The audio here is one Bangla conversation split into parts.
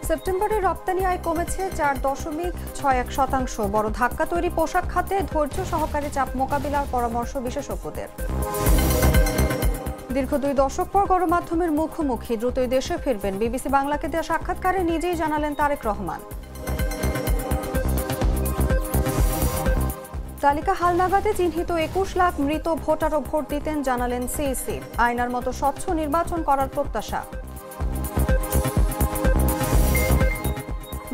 সেপ্টেম্বরে রপ্তানি আয় কমেছে 4.61%। বড় ধাক্কা তৈরি পোশাক খাতে ধৈর্য সহকারে চাপ মোকাবিলার পরামর্শ বিশেষজ্ঞদের। দীর্ঘ 2 দশক পর গণমাধ্যমের মুখোমুখি, দ্রুতই দেশে ফিরবেন। বিবিসি বাংলাকে দেওয়া সাক্ষাৎকারে নিজেই জানালেন তারেক রহমান। তালিকা হালনাগাদে চিহ্নিত 21 লাখ মৃত ভোটারও ভোট দিতেন, জানালেন সিইসি। আয়নার মতো স্বচ্ছ নির্বাচন করার প্রত্যাশা।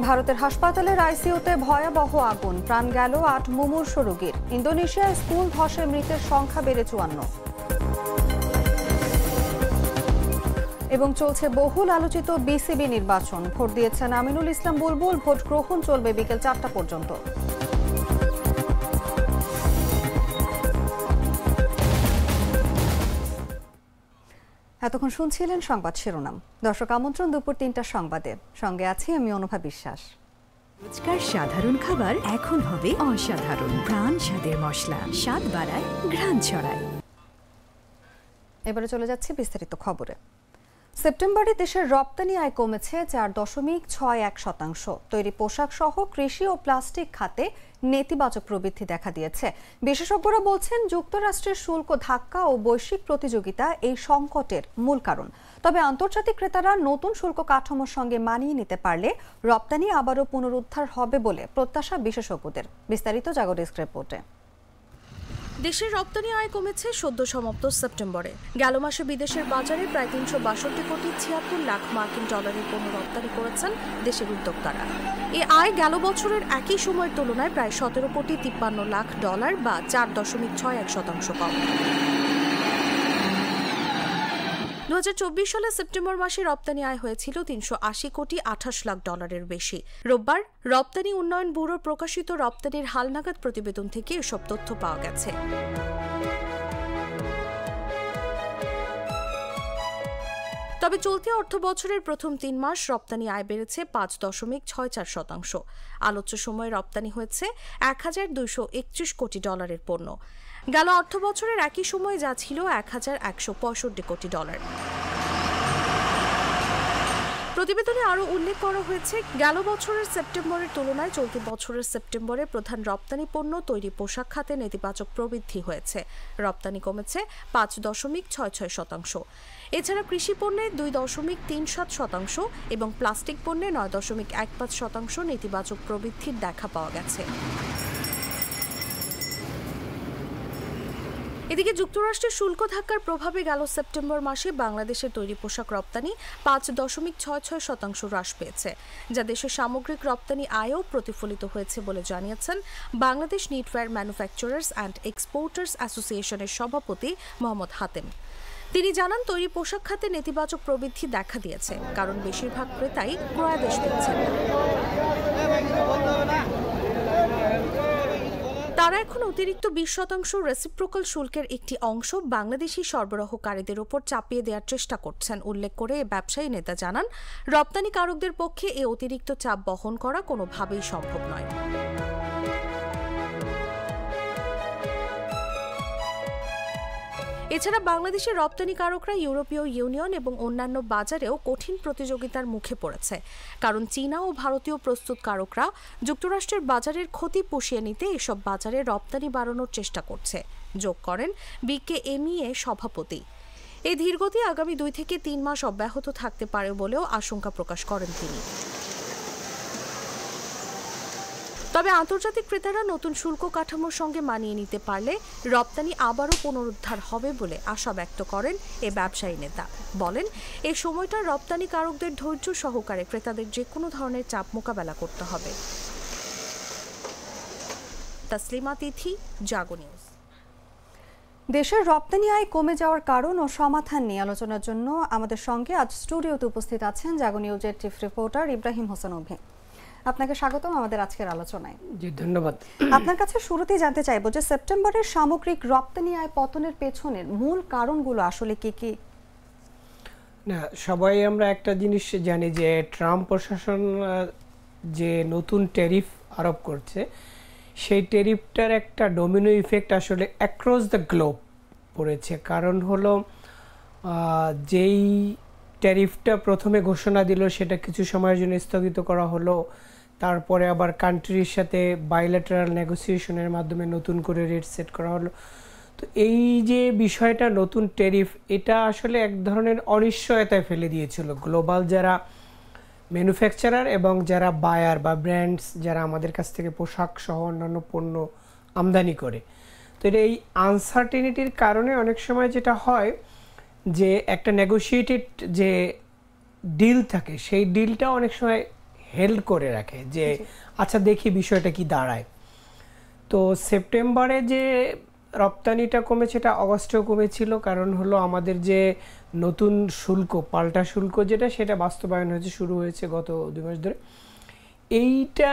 ভারতের হাসপাতালের আইসিইউতে ভয়াবহ আগুন, প্রাণ গেল 8 মুমূর্ষু রোগীর। ইন্দোনেশিয়ায় স্কুল ধসে মৃতের সংখ্যা বেড়ে 54। এবং চলছে বহুল আলোচিত বিসিবি নির্বাচন। ভোট দিয়েছেন আমিনুল ইসলাম বুলবুল। ভোট গ্রহণ চলবে বিকেল 4টা পর্যন্ত। এতক্ষণ শুনছিলেন সংবাদ শিরোনাম। দর্শক, আমন্ত্রণ দুপুর 3টার সংবাদে। সঙ্গে আছি আমি অনুভা বিশ্বাস। রোজকার সাধারণ খাবার এখন হবে অসাধারণ। প্রাণ স্বাদের মশলা, স্বাদ বাড়ায়, ঘ্রাণ ছড়ায়। এবারে চলে যাচ্ছে বিস্তারিত খবরে। সেপ্টেম্বরে দেশের রপ্তানি আয় কমেছে 4.61%। তৈরি পোশাক সহ কৃষি ও প্লাস্টিক খাতে নেতিবাচক প্রবৃদ্ধি দেখা দিয়েছে। বিশেষজ্ঞরা বলছেন, যুক্তরাষ্ট্রের শুল্ক ধাক্কা ও বৈশ্বিক প্রতিযোগিতা এই সংকটের মূল কারণ। তবে আন্তর্জাতিক ক্রেতারা নতুন শুল্ক কাঠামোর সঙ্গে মানিয়ে নিতে পারলে রপ্তানি আবারও পুনরুদ্ধার হবে বলে প্রত্যাশা বিশেষজ্ঞদের। বিস্তারিত জাগো ডেস্ক রিপোর্টে। দেশের রপ্তানি আয় কমেছে সদ্য সমাপ্ত সেপ্টেম্বরে। গেল মাসে বিদেশের বাজারে প্রায় 362 কোটি 76 লাখ মার্কিন ডলারের পণ্য রপ্তানি করেছেন দেশের উদ্যোক্তারা। এই আয় গেল বছরের একই সময়ের তুলনায় প্রায় 17 কোটি 53 লাখ ডলার বা 4.61% কম। 2024 সালে সেপ্টেম্বর মাসে রপ্তানি আয় হয়েছিল 380 কোটি 28 লাখ ডলারের বেশি। রোববার রপ্তানি উন্নয়ন ব্যুরো প্রকাশিত রপ্তানির হালনাগাদ প্রতিবেদন থেকে এসব তথ্য পাওয়া গেছে। তবে চলতি অর্থ বছরের প্রথম 3 মাস রপ্তানি আয় বেড়েছে 5.64%। আলোচ্য সময়ে রপ্তানি হয়েছে 1231 কোটি ডলারের পণ্য। গেল অর্থ বছরের একই সময়ে যা ছিল 1165 কোটি ডলার। প্রতিবেদনে আরও উল্লেখ করা হয়েছে, গেল বছরের সেপ্টেম্বরের তুলনায় চলতি বছরের সেপ্টেম্বরে প্রধান রপ্তানি পণ্য তৈরি পোশাক খাতে নেতিবাচক প্রবৃদ্ধি হয়েছে। রপ্তানি কমেছে 5.66%। এছাড়া কৃষি পণ্যে 2.37% এবং প্লাস্টিক পণ্যে 9.15% নেতিবাচক প্রবৃদ্ধির দেখা পাওয়া গেছে। এদিকে যুক্তরাষ্ট্রের শুল্ক ধাক্কার প্রভাবে গেল সেপ্টেম্বর মাসে বাংলাদেশের তৈরি পোশাক রপ্তানি 5.66% হ্রাস পেয়েছে, যা দেশের সামগ্রিক রপ্তানি আয়ও প্রতিফলিত হয়েছে বলে জানিয়েছেন Bangladesh knitwear manufacturers and exporters অ্যাসোসিয়েশনের সভাপতি মোহাম্মদ হাতেম। তিনি জানান, তৈরি পোশাক খাতে নেতিবাচক প্রবৃদ্ধি দেখা দিয়েছে, কারণ বেশিরভাগ ক্রেতাই ক্রয়াদেশ দিচ্ছেন না। তারা এখন অতিরিক্ত 20% রেসিপ্রোকাল শুল্কের একটি অংশ বাংলাদেশি সরবরাহকারীদের উপর চাপিয়ে দেওয়ার চেষ্টা করছেন উল্লেখ করে ব্যবসায়ী নেতা জানান, রপ্তানিকারকদের পক্ষে এ অতিরিক্ত চাপ বহন করা কোনোভাবেই সম্ভব নয়। এছাড়া বাংলাদেশের রপ্তানিকারকরা ইউরোপীয় ইউনিয়ন এবং অন্যান্য বাজারেও কঠিন প্রতিযোগিতার মুখে পড়েছে, কারণ চীনা ও ভারতীয় প্রস্তুতকারকরা যুক্তরাষ্ট্রের বাজারের ক্ষতি পুষিয়ে নিতে এসব বাজারে রপ্তানি বাড়ানোর চেষ্টা করছে, যোগ করেন বিকেএমইএ সভাপতি। এই ধীরগতি আগামী 2 থেকে 3 মাস অব্যাহত থাকতে পারে বলেও আশঙ্কা প্রকাশ করেন তিনি। তবে আন্তর্জাতিক ক্রেতারা নতুন শুল্ক কাঠামোর সঙ্গে মানিয়ে নিতে পারলে রপ্তানি আবারও পুনরুদ্ধার হবে বলে আশা ব্যক্ত করেন এ ব্যবসায়ী নেতা। বলেন, এই সময়টা রপ্তানিকারকদের ধৈর্য সহকারে ক্রেতাদের যে কোনো ধরনের চাপ মোকাবেলা করতে হবে। তাসলিমা তিথি, জাগো নিউজ। দেশের রপ্তানি আয় কমে যাওয়ার কারণ ও সমাধান নিয়ে আলোচনার জন্য আমাদের সঙ্গে আজ স্টুডিওতে উপস্থিত আছেন জাগো নিউজের চিফ রিপোর্টার ইব্রাহিম হোসেন অভি। আপনাকে স্বাগতম আমাদের আজকের আলোচনায়। জি, ধন্যবাদ। আপনার কাছে শুরুতেই জানতে চাইবো যে সেপ্টেম্বরের সামগ্রিক রপ্তানি আয় পতনের পেছনের মূল কারণগুলো আসলে কি কি? না, সবাই আমরা একটা জিনিস জানি যে ট্রাম্প প্রশাসন যে নতুন ট্যারিফ আরোপ করছে, সেই ট্যারিফটার একটা ডোমিনো ইফেক্ট আসলে অ্যাক্রস দ্য গ্লোব পড়েছে। কারণ হলো যেই ট্যারিফটা প্রথমে ঘোষণা দিল, সেটা কিছু সময়ের জন্য স্থগিত করা হলো, তারপরে আবার কান্ট্রির সাথে বাইল্যাটারাল নেগোসিয়েশনের মাধ্যমে নতুন করে রেট সেট করা হলো। তো এই যে বিষয়টা নতুন ট্যারিফ, এটা আসলে এক ধরনের অনিশ্চয়তায় ফেলে দিয়েছিল গ্লোবাল যারা ম্যানুফ্যাকচারার এবং যারা বায়ার বা ব্র্যান্ডস যারা আমাদের কাছ থেকে পোশাক সহ অন্যান্য পণ্য আমদানি করে। তো এই আনসার্টেনিটির কারণে অনেক সময় যেটা হয় যে একটা নেগোশিয়েটেড যে ডিল থাকে, সেই ডিলটা অনেক সময় হেল্ড করে রাখে যে আচ্ছা দেখি বিষয়টা কি দাঁড়ায়। তো সেপ্টেম্বরে যে রপ্তানিটা কমেছে, এটা অগস্টেও কমেছিল, কারণ হলো আমাদের যে নতুন শুল্ক, পাল্টা শুল্ক যেটা, সেটা বাস্তবায়ন হয়েছে, শুরু হয়েছে গত 2 মাস ধরে। এইটা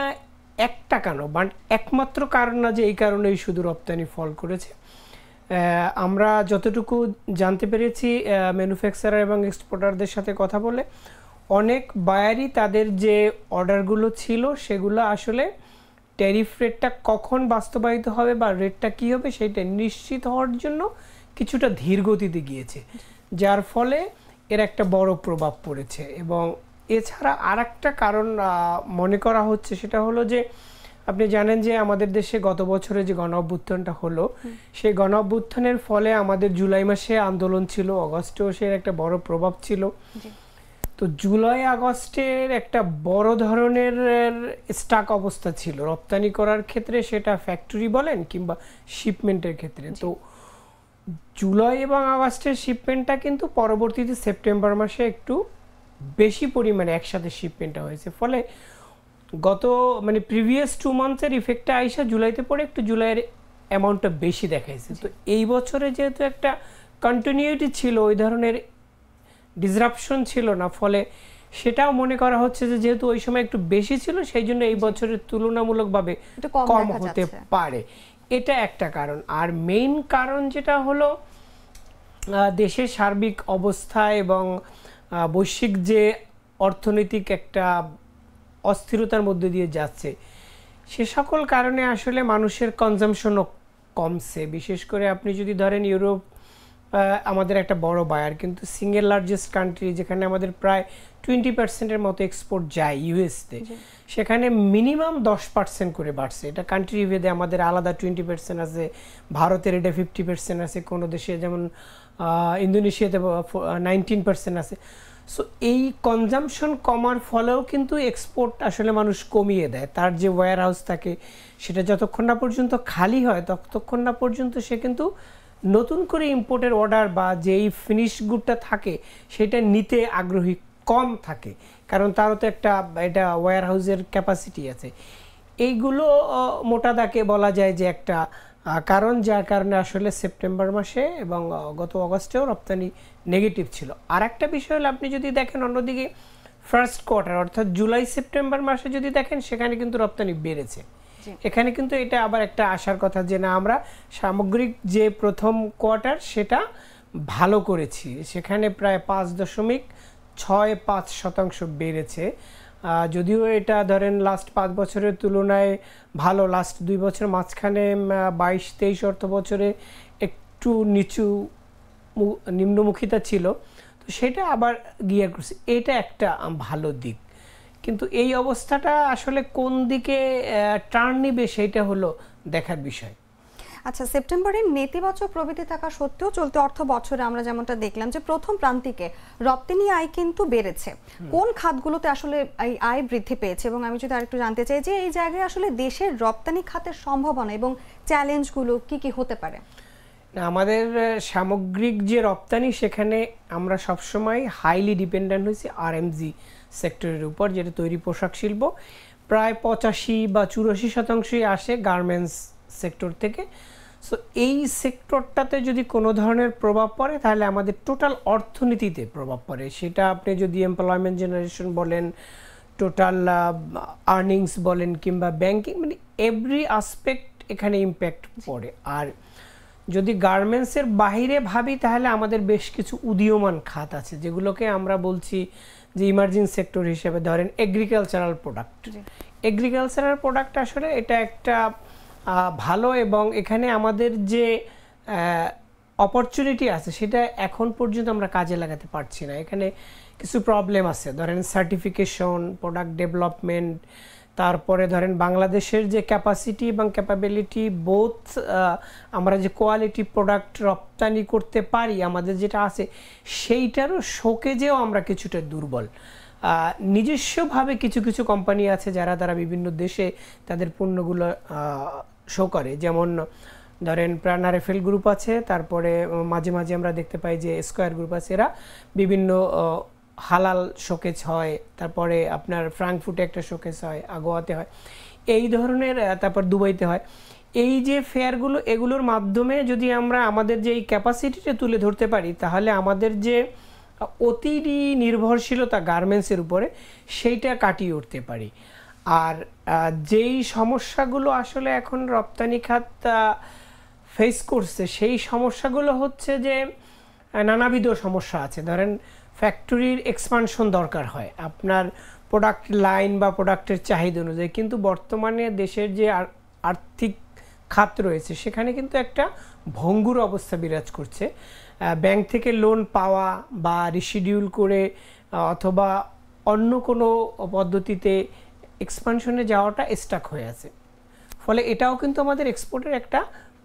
একটা কারণ, বাট একমাত্র কারণ না যে এই কারণেই শুধু রপ্তানি ফল করেছে। আমরা যতটুকু জানতে পেরেছি ম্যানুফ্যাকচারার এবং এক্সপোর্টারদের সাথে কথা বলে, অনেক বায়ারই তাদের যে অর্ডারগুলো ছিল সেগুলো আসলে ট্যারিফ রেটটা কখন বাস্তবায়িত হবে বা রেটটা কী হবে সেইটা নিশ্চিত হওয়ার জন্য কিছুটা ধীর গতিতে গিয়েছে, যার ফলে এর একটা বড় প্রভাব পড়েছে। এবং এছাড়া আর একটা কারণ মনে করা হচ্ছে, সেটা হলো যে আপনি জানেন যে আমাদের দেশে গত বছরে যে গণ অভ্যুত্থানটা হলো, সেই গণ অভ্যুত্থানের ফলে আমাদের জুলাই মাসে আন্দোলন ছিল, অগস্টেও সে একটা বড় প্রভাব ছিল। তো জুলাই আগস্টের একটা বড় ধরনের স্টাক অবস্থা ছিল রপ্তানি করার ক্ষেত্রে, সেটা ফ্যাক্টরি বলেন কিংবা শিপমেন্টের ক্ষেত্রে। তো জুলাই এবং আগস্টের শিপমেন্টটা কিন্তু পরবর্তীতে সেপ্টেম্বর মাসে একটু বেশি পরিমাণে একসাথে শিপমেন্টটা হয়েছে, ফলে গত প্রিভিয়াস 2 মান্থসের ইফেক্টটা আইসা জুলাইতে পড়ে একটু জুলাইয়ের অ্যামাউন্টটা বেশি দেখাইছে। তো এই বছরে যেহেতু একটা কন্টিনিউটি ছিল, ওই ধরনের ডিসরাপশন ছিল না, ফলে সেটাও মনে করা হচ্ছে যে যেহেতু ওই সময় একটু বেশি ছিল, সেই জন্য এই বছরের তুলনামূলকভাবে কম হতে পারে। এটা একটা কারণ। আর মেইন কারণ যেটা হলো দেশের সার্বিক অবস্থা এবং বৈশ্বিক যে অর্থনৈতিক একটা অস্থিরতার মধ্যে দিয়ে যাচ্ছে, সে সকল কারণে আসলে মানুষের কনজামশনও কমছে। বিশেষ করে আপনি যদি ধরেন ইউরোপ আমাদের একটা বড় বায়ার, কিন্তু সিঙ্গেল লার্জেস্ট কান্ট্রি, যেখানে আমাদের প্রায় 20% মতো এক্সপোর্ট যায় ইউএসতে, সেখানে মিনিমাম 10% করে বাড়ছে। এটা কান্ট্রি ভেদে আমাদের আলাদা 20% আছে, ভারতের এটা 50% আছে, কোনো দেশে যেমন ইন্দোনেশিয়াতে 19% আছে। সো এই কনজামশন কমার ফলেও কিন্তু এক্সপোর্ট আসলে মানুষ কমিয়ে দেয়। তার যে ওয়্যার হাউস থাকে, সেটা যতক্ষণ না পর্যন্ত খালি হয় ততক্ষণ না পর্যন্ত সে কিন্তু নতুন করে ইম্পোর্টের অর্ডার বা যেই ফিনিশ গুডটা থাকে সেটা নিতে আগ্রহী কম থাকে, কারণ তারও তো একটা এটা ওয়্যার হাউসের ক্যাপাসিটি আছে। এইগুলো মোটা দাগে বলা যায় যে একটা কারণ, যার কারণে আসলে সেপ্টেম্বর মাসে এবং গত অগস্টেও রপ্তানি নেগেটিভ ছিল। আর একটা বিষয় হলো, আপনি যদি দেখেন অন্যদিকে ফার্স্ট কোয়ার্টার অর্থাৎ জুলাই সেপ্টেম্বর মাসে যদি দেখেন, সেখানে কিন্তু রপ্তানি বেড়েছে। এখানে কিন্তু এটা আবার একটা আশার কথা যে না, আমরা সামগ্রিক যে প্রথম কোয়ার্টার সেটা ভালো করেছি, সেখানে প্রায় 5.65% বেড়েছে। যদিও এটা ধরেন লাস্ট 5 বছরের তুলনায় ভালো, লাস্ট 2 বছর মাঝখানে 22-23 অর্থ বছরে একটু নিম্নমুখিতা ছিল, তো সেটা আবার গিয়ার করছে, এটা একটা ভালো দিক। কিন্তু এই অবস্থাটা আসলে কোন দিকে টার্ন নিবে সেইটা হলো দেখার বিষয়। আচ্ছা, সেপ্টেম্বরে নেতিবাচক প্রবৃদ্ধি থাকা সত্ত্বেও চলতি অর্থ বছরে আমরা যেমনটা দেখলাম যে প্রথম প্রান্তিকে রপ্তানি আয় কিন্তু বেড়েছে। কোন খাতগুলোতে আসলে এই আয় বৃদ্ধি পেয়েছে? এবং আমি যদি আরেকটু জানতে চাই যে এই জায়গায় আসলে দেশের রপ্তানি খাতের সম্ভাবনা এবং চ্যালেঞ্জগুলো কি কি হতে পারে? আমাদের সামগ্রিক যে রপ্তানি, সেখানে আমরা সবসময় হাইলি ডিপেন্ডেন্ট হয়েছি আরএমজি সেক্টরের উপর, যেটা তৈরি পোশাক শিল্প। প্রায় 85 বা 84% আসে গার্মেন্টস সেক্টর থেকে। সো এই সেক্টরটাতে যদি কোনো ধরনের প্রভাব পড়ে, তাহলে আমাদের টোটাল অর্থনীতিতে প্রভাব পড়ে। সেটা আপনি যদি এমপ্লয়মেন্ট জেনারেশন বলেন, টোটাল আর্নিংস বলেন, কিংবা ব্যাংকিং, এভরি আসপেক্ট এখানে ইম্প্যাক্ট পড়ে। আর যদি গার্মেন্টসের বাহিরে ভাবি, তাহলে আমাদের বেশ কিছু উদীয়মান খাত আছে, যেগুলোকে আমরা বলছি যে ইমার্জিং সেক্টর হিসেবে। ধরেন এগ্রিকালচারাল প্রোডাক্ট। এগ্রিকালচারাল প্রোডাক্ট আসলে এটা একটা ভালো, এবং এখানে আমাদের যে অপরচুনিটি আছে সেটা এখন পর্যন্ত আমরা কাজে লাগাতে পারছি না। এখানে কিছু প্রবলেম আছে, ধরেন সার্টিফিকেশন, প্রোডাক্ট ডেভেলপমেন্ট, তারপরে ধরেন বাংলাদেশের যে ক্যাপাসিটি এবং ক্যাপাবিলিটি বোথ, আমরা যে কোয়ালিটি প্রোডাক্ট রপ্তানি করতে পারি আমাদের যেটা আছে সেইটারও শোকেজেও আমরা কিছুটা দুর্বল। নিজস্বভাবে কিছু কিছু কোম্পানি আছে যারা তারা বিভিন্ন দেশে তাদের পণ্যগুলো শো করে, যেমন ধরেন প্রাণার এফএল গ্রুপ আছে, তারপরে মাঝে মাঝে আমরা দেখতে পাই যে স্কয়ার গ্রুপ আছে, এরা বিভিন্ন হালাল শোকেজ হয়, তারপরে আপনার ফ্রাঙ্কফুটে একটা শোকেজ হয়, আগোয়াতে হয়, এই ধরনের, তারপর দুবাইতে হয়। এই যে ফেয়ারগুলো, এগুলোর মাধ্যমে যদি আমরা আমাদের যে এই ক্যাপাসিটিটা তুলে ধরতে পারি তাহলে আমাদের যে অতিরি নির্ভরশীলতা গার্মেন্টসের উপরে সেইটা কাটিয়ে উঠতে পারি। আর যেই সমস্যাগুলো আসলে এখন রপ্তানি খাত ফেস করছে সেই সমস্যাগুলো হচ্ছে যে নানাবিধ সমস্যা আছে। ধরেন ফ্যাক্টরির এক্সপানশন দরকার হয় আপনার প্রোডাক্ট লাইন বা প্রোডাক্টের চাহিদা অনুযায়ী, কিন্তু বর্তমানে দেশের যে আর্থিক খাত রয়েছে সেখানে কিন্তু একটা ভঙ্গুর অবস্থা বিরাজ করছে। ব্যাংক থেকে লোন পাওয়া বা রিশিডিউল করে অথবা অন্য কোনো পদ্ধতিতে এক্সপানশনে যাওয়াটা স্টাক হয়ে আছে, ফলে এটাও কিন্তু আমাদের এক্সপোর্টের একটা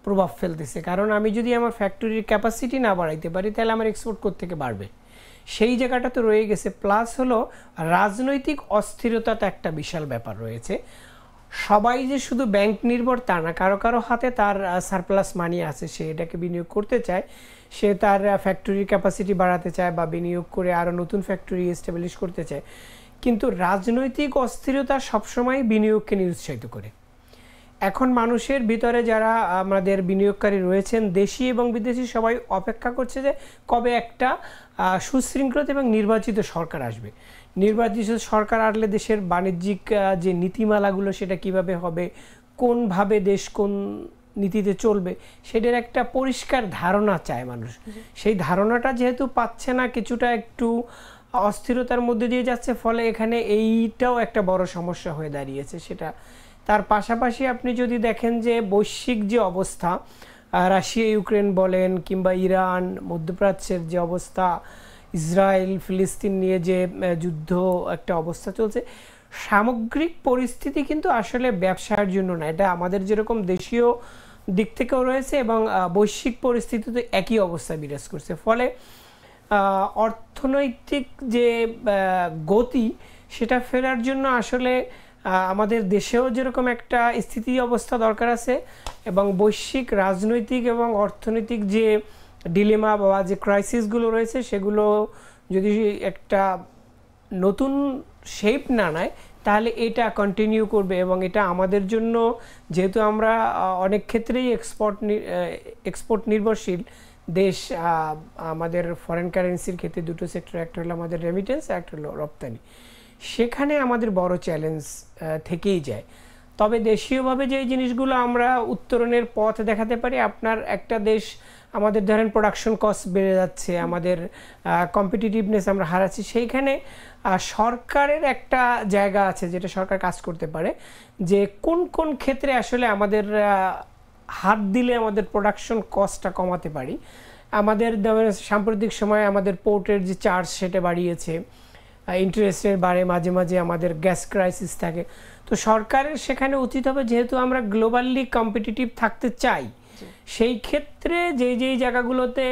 প্রভাব ফেলতেছে। কারণ আমি যদি আমার ফ্যাক্টরির ক্যাপাসিটি না বাড়াইতে পারি তাহলে আমার এক্সপোর্ট কোত্থেকে বাড়বে, সেই জায়গাটা তো রয়ে গেছে। প্লাস হলো রাজনৈতিক অস্থিরতা তো একটা বিশাল ব্যাপার রয়েছে। সবাই যে শুধু ব্যাংক নির্ভর তা না, কারো কারো হাতে তার সারপ্লাস মানি আছে, সে এটাকে বিনিয়োগ করতে চায়, সে তার ফ্যাক্টরির ক্যাপাসিটি বাড়াতে চায় বা বিনিয়োগ করে আরও নতুন ফ্যাক্টরি এস্টাবলিশ করতে চায়। কিন্তু রাজনৈতিক অস্থিরতা সবসময় বিনিয়োগকে নিরুৎসাহিত করে। এখন মানুষের ভিতরে যারা আমাদের বিনিয়োগকারী রয়েছেন দেশি এবং বিদেশি সবাই অপেক্ষা করছে যে কবে একটা সুশৃঙ্খল এবং নির্বাচিত সরকার আসবে। নির্বাচিত সরকার আসলে দেশের বাণিজ্যিক যে নীতিমালাগুলো সেটা কিভাবে হবে, কোনভাবে দেশ কোন নীতিতে চলবে সেটার একটা পরিষ্কার ধারণা চায় মানুষ। সেই ধারণাটা যেহেতু পাচ্ছে না, কিছুটা একটু অস্থিরতার মধ্যে দিয়ে যাচ্ছে, ফলে এখানে এইটাও একটা বড় সমস্যা হয়ে দাঁড়িয়েছে। সেটা তার পাশাপাশি আপনি যদি দেখেন যে বৈশ্বিক যে অবস্থা, রাশিয়া ইউক্রেন বলেন কিংবা ইরান, মধ্যপ্রাচ্যের যে অবস্থা, ইসরায়েল ফিলিস্তিন নিয়ে যে যুদ্ধ একটা অবস্থা চলছে, সামগ্রিক পরিস্থিতি কিন্তু আসলে ব্যবসার জন্য না, এটা আমাদের যেরকম দেশীয় দিক থেকেও রয়েছে এবং বৈশ্বিক পরিস্থিতিতে একই অবস্থা বিরাজ করছে। ফলে অর্থনৈতিক যে গতি সেটা ফেরার জন্য আসলে আমাদের দেশেও যেরকম একটা স্থিতি অবস্থা দরকার আছে এবং বৈশ্বিক রাজনৈতিক এবং অর্থনৈতিক যে ডিলেমা বা যে ক্রাইসিসগুলো রয়েছে সেগুলো যদি একটা নতুন শেপ না নেয় তাহলে এটা কন্টিনিউ করবে এবং এটা আমাদের জন্য, যেহেতু আমরা অনেক ক্ষেত্রেই এক্সপোর্ট নির্ভরশীল দেশ, আমাদের ফরেন কারেন্সির ক্ষেত্রে দুটো সেক্টর, একটা হলো আমাদের রেমিটেন্স, একটা হলো রপ্তানি, সেখানে আমাদের বড় চ্যালেঞ্জ থেকেই যায়। তবে দেশীয়ভাবে যে জিনিসগুলো আমরা উত্তরণের পথ দেখাতে পারি, আপনার একটা দেশ আমাদের ধরেন প্রোডাকশন কস্ট বেড়ে যাচ্ছে, আমাদের কম্পিটিটিভনেস আমরা হারাচ্ছি, সেইখানে সরকারের একটা জায়গা আছে যেটা সরকার কাজ করতে পারে, যে কোন কোন ক্ষেত্রে আসলে আমাদের হাত দিলে আমাদের প্রোডাকশন কস্টটা কমাতে পারি। আমাদের সাম্প্রতিক সময়ে আমাদের পোর্টের যে চার্জ সেটা বাড়িয়েছে, ইন্টারেস্টের বাড়ে, মাঝে মাঝে আমাদের গ্যাস ক্রাইসিস থাকে। তো সরকারের সেখানে উচিত হবে, যেহেতু আমরা গ্লোবালি কম্পিটিটিভ থাকতে চাই, সেই ক্ষেত্রে যেই জায়গাগুলোতে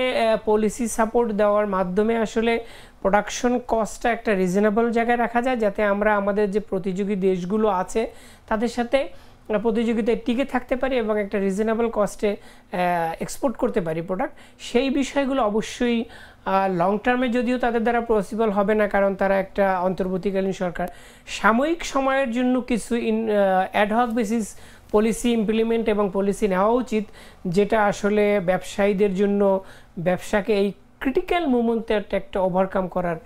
পলিসি সাপোর্ট দেওয়ার মাধ্যমে আসলে প্রোডাকশন কস্টটা একটা রিজনেবল জায়গায় রাখা যায়, যাতে আমরা আমাদের যে প্রতিযোগী দেশগুলো আছে তাদের সাথে প্রতিযোগিতায় টিকে থাকতে পারি এবং একটা রিজনেবল কস্টে এক্সপোর্ট করতে পারি প্রোডাক্ট। সেই বিষয়গুলো অবশ্যই লং টার্মে যদিও তাদের দ্বারা পসিবল হবে না, কারণ তারা একটা অন্তর্বর্তীকালীন সরকার, সাময়িক সময়ের জন্য কিছু অ্যাডহক বেসিস পলিসি ইমপ্লিমেন্ট এবং পলিসি নেওয়া উচিত, যেটা আসলে ব্যবসায়ীদের জন্য ব্যবসাকে এই ক্রিটিক্যাল মোমেন্টে একটা ওভারকাম করার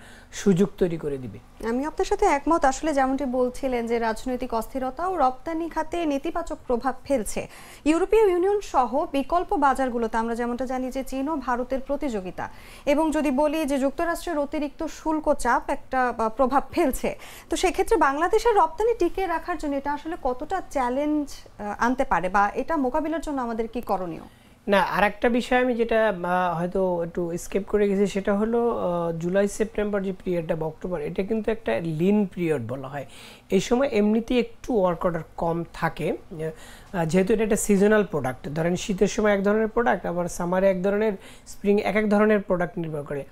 সুযোগ তৈরি করে দিবে। আমি আপনার সাথে একমত। আসলে যেমনটি বলছিলেন যে রাজনৈতিক অস্থিরতা ও রপ্তানি খাতে নেতিবাচক প্রভাব ফেলছে। ইউরোপীয় ইউনিয়ন সহ বিকল্প বাজারগুলোতে আমরা যেমনটা জানি যে চীন ও ভারতের প্রতিযোগিতা, এবং যদি বলি যে যুক্তরাষ্ট্রের অতিরিক্ত শুল্ক চাপ একটা প্রভাব ফেলছে, তো সেক্ষেত্রে বাংলাদেশের রপ্তানি টিকিয়ে রাখার জন্য এটা আসলে কতটা চ্যালেঞ্জ আনতে পারে বা এটা মোকাবিলার জন্য আমাদের কি করণীয়? না, আরেকটা বিষয় আমি যেটা হয়তো একটু স্কিপ করে গেছি, সেটা হলো জুলাই সেপ্টেম্বর যে পিরিয়ডটা বা অক্টোবর, এটা কিন্তু একটা লিন পিরিয়ড বলা হয়। এই সময় এমনিতেই একটু ওয়ার্ক অর্ডার কম থাকে, যেহেতু এটা একটা সিজনাল প্রোডাক্ট। ধরেন শীতের সময় এক ধরনের প্রোডাক্ট, আবার সামারে এক ধরনের, স্প্রিং এক ধরনের প্রোডাক্ট নির্ভর করে।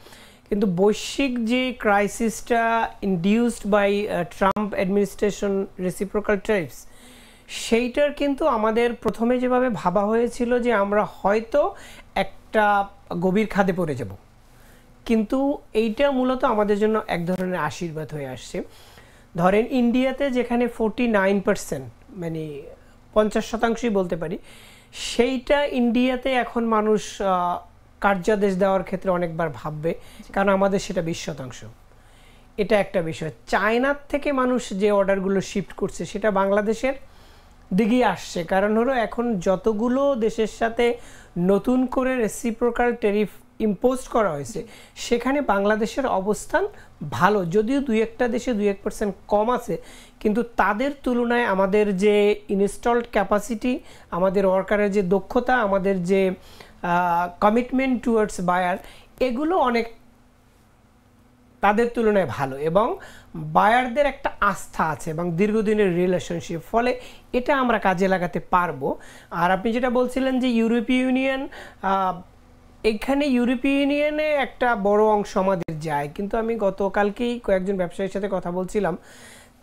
কিন্তু বৈশ্বিক যে ক্রাইসিসটা induced by Trump administration reciprocal tariffs, সেইটার কিন্তু আমাদের প্রথমে যেভাবে ভাবা হয়েছিল যে আমরা হয়তো একটা গভীর খাদে পড়ে যাব, কিন্তু এইটা মূলত আমাদের জন্য এক ধরনের আশীর্বাদ হয়ে আসছে। ধরেন ইন্ডিয়াতে যেখানে 49%, মানে 50% বলতে পারি, সেইটা ইন্ডিয়াতে এখন মানুষ কার্যাদেশ দেওয়ার ক্ষেত্রে অনেকবার ভাববে, কারণ আমাদের সেটা 20%। এটা একটা বিষয়। চায়নার থেকে মানুষ যে অর্ডারগুলো শিফট করছে সেটা বাংলাদেশের দিকেই আসছে, কারণ হলো এখন যতগুলো দেশের সাথে নতুন করে রেসিপ্রোকাল ট্যারিফ ইম্পোজ করা হয়েছে, সেখানে বাংলাদেশের অবস্থান ভালো, যদিও 2-1টা দেশে 2-1% কম আছে, কিন্তু তাদের তুলনায় আমাদের যে ইনস্টলড ক্যাপাসিটি, আমাদের ওয়ার্কারের যে দক্ষতা, আমাদের যে কমিটমেন্ট টুয়ার্ডস বায়ার, এগুলো অনেক তাদের তুলনায় ভালো, এবং বায়ারদের একটা আস্থা আছে এবং দীর্ঘদিনের রিলেশনশিপ, ফলে এটা আমরা কাজে লাগাতে পারবো। আর আপনি যেটা বলছিলেন যে ইউরোপীয় ইউনিয়ন, এখানে ইউরোপীয় ইউনিয়নে একটা বড় অংশ আমাদের যায়, কিন্তু আমি গতকালকেই কয়েকজন ব্যবসায়ীর সাথে কথা বলছিলাম,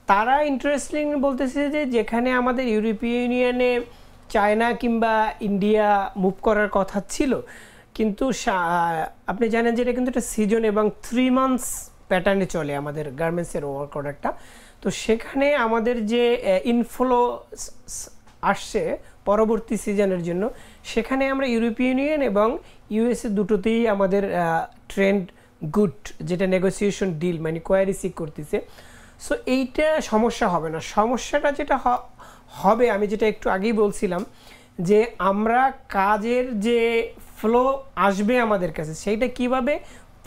তারা ইন্টারেস্টিং বলতেছে যে যেখানে আমাদের ইউরোপীয় ইউনিয়নে চায়না কিংবা ইন্ডিয়া মুভ করার কথা ছিল, কিন্তু আপনি জানেন যে এটা কিন্তু একটা সিজন এবং 3 মান্থস প্যাটার্নে চলে আমাদের গার্মেন্টসের ওয়ার্ক অর্ডারটা। তো সেখানে আমাদের যে ইনফ্লো আসছে পরবর্তী সিজনের জন্য, সেখানে আমরা ইউরোপীয় ইউনিয়ন এবং ইউএসএ দুটোতেই আমাদের ট্রেন্ড গুড, যেটা নেগোসিয়েশন ডিল মানে কোয়ারি সিক করতেছে। সো এইটা সমস্যা হবে না। সমস্যাটা যেটা হবে, আমি যেটা একটু আগেই বলছিলাম, যে আমরা কাজের যে ফ্লো আসবে আমাদের কাছে, সেইটা কিভাবে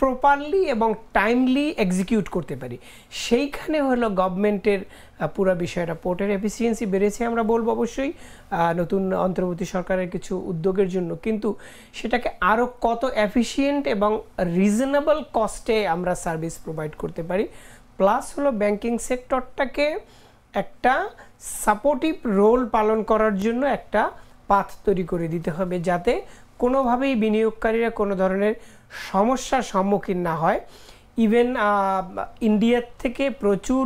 প্রপারলি এবং টাইমলি এক্সিকিউট করতে পারি, সেইখানে হলো গভর্নমেন্টের পুরো বিষয়টা। পোর্টের এফিসিয়েন্সি বেড়েছে আমরা বলবো অবশ্যই নতুন অন্তর্বর্তী সরকারের কিছু উদ্যোগের জন্য, কিন্তু সেটাকে আরও কত এফিশিয়েন্ট এবং রিজনেবল কস্টে আমরা সার্ভিস প্রোভাইড করতে পারি, প্লাস হলো ব্যাংকিং সেক্টরটাকে একটা সাপোর্টিভ রোল পালন করার জন্য একটা পাথ তৈরি করে দিতে হবে, যাতে কোনোভাবেই বিনিয়োগকারীরা কোনো ধরনের সমস্যার সম্মুখীন না হয়। ইভেন ইন্ডিয়ার থেকে প্রচুর